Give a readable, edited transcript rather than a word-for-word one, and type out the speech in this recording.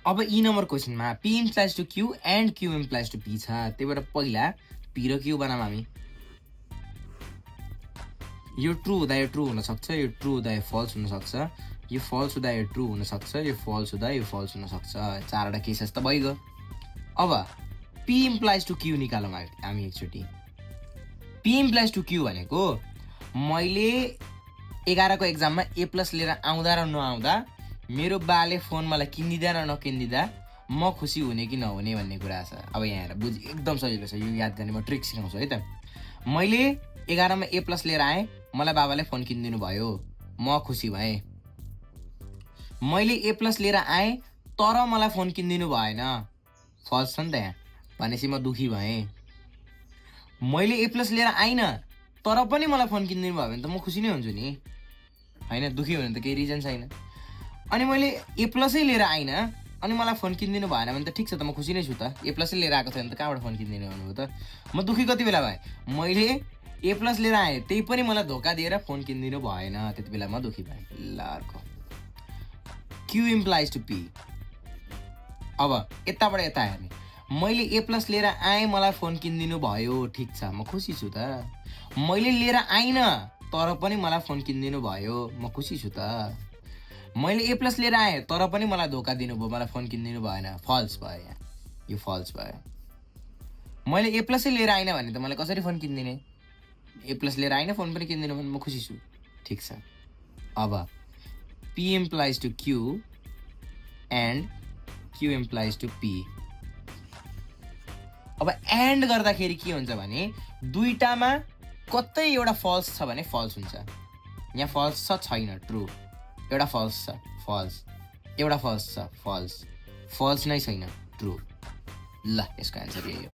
अब ई number क्वेसनमा P implies to Q and Q implies to P छ। त्यही भएर पहिला P र Q बनाऊँ हामी। यो ट्रु हुँदा यो ट्रु हुनसक्छ, यो ट्रु हुँदा यो फल्स हुनसक्छ, यो फल्स हुँदा यो ट्रु हुनसक्छ, यो फल्स हुँदा यो फल्स हुनसक्छ। 4वटा केसेस त भइगयो। अब P implies to Q निकालौँ हामी एकचोटि। P implies to Q भनेको मैले 11 को एक्जाममा A+ लिएर आउँदा र नआउँदा मेरो बाले फोन मलाई किनिदिँदा र नकिनिदिँदा म खुसी हुने कि नहुने भन्ने कुरा छ। अब यहाँ हेर बुझ, एकदम सजिलो छ, यो याद गर्ने म ट्रिक सिकाउँछु है त। मैले 11 मा A+ लिएर आएँ, मलाई बाबाले फोन किनिदिनु भयो, म खुसी भएँ। मैले A+ लिएर आएँ तर मलाई फोन किनिदिनु भएन, फल्स छ नि त यहाँ, भनेपछि म दुखी भएँ। मैले A+ लिएर आइनँ तर पनि मलाई फोन किनिदिनु भयो भने त म खुसी नै हुन्छु नि, हैन? दुखी हुनु त केही रिजन छैन। अनि मैले A+ लिएर आइनँ अनि मलाई फोन किनिदिनु भएन भने त ठिक छ त, म खुसी नै छु त। A+ लिएर आएको थियो भने त कहाँबाट फोन किनिदिनु भन्नुभयो त? म दुखी कति बेला भएँ? मैले A+ लिएर आएँ त्यही पनि मलाई धोका दिएर फोन किनिदिनु भएन, त्यति बेला म दुखी भएँ। ल अर्को Q implies to P। अब यताबाट यता हेर्ने, मैले A+ लिएर आएँ मलाई फोन किनिदिनु भयो, ठिक छ, म खुसी छु त। मैले लिएर आइनँ तर पनि मलाई फोन किनिदिनु भयो, म खुसी छु त। मैले A+ लिएर आएँ तर पनि मलाई धोका दिनुभयो, मलाई फोन किनिदिनु भएन, फल्स भयो यहाँ, यो फल्स भयो। मैले A+ लिएर आइनँ भने त मलाई कसरी फोन किनिदिने? A+ लिएर आइनँ फोन पनि किनिदिनु भने म खुसी छु, ठिक छ। अब P implies to Q and Q implies to P। अब एन्ड गर्दाखेरि के हुन्छ भने दुईटामा कतै एउटा फल्स छ भने फल्स हुन्छ। यहाँ फल्स छ छैन, ट्रु। एउटा फल्स छ, फल्स। एउटा फल्स छ, फल्स। फल्स नै छैन, ट्रु। ल यसको एन्सर यही हो।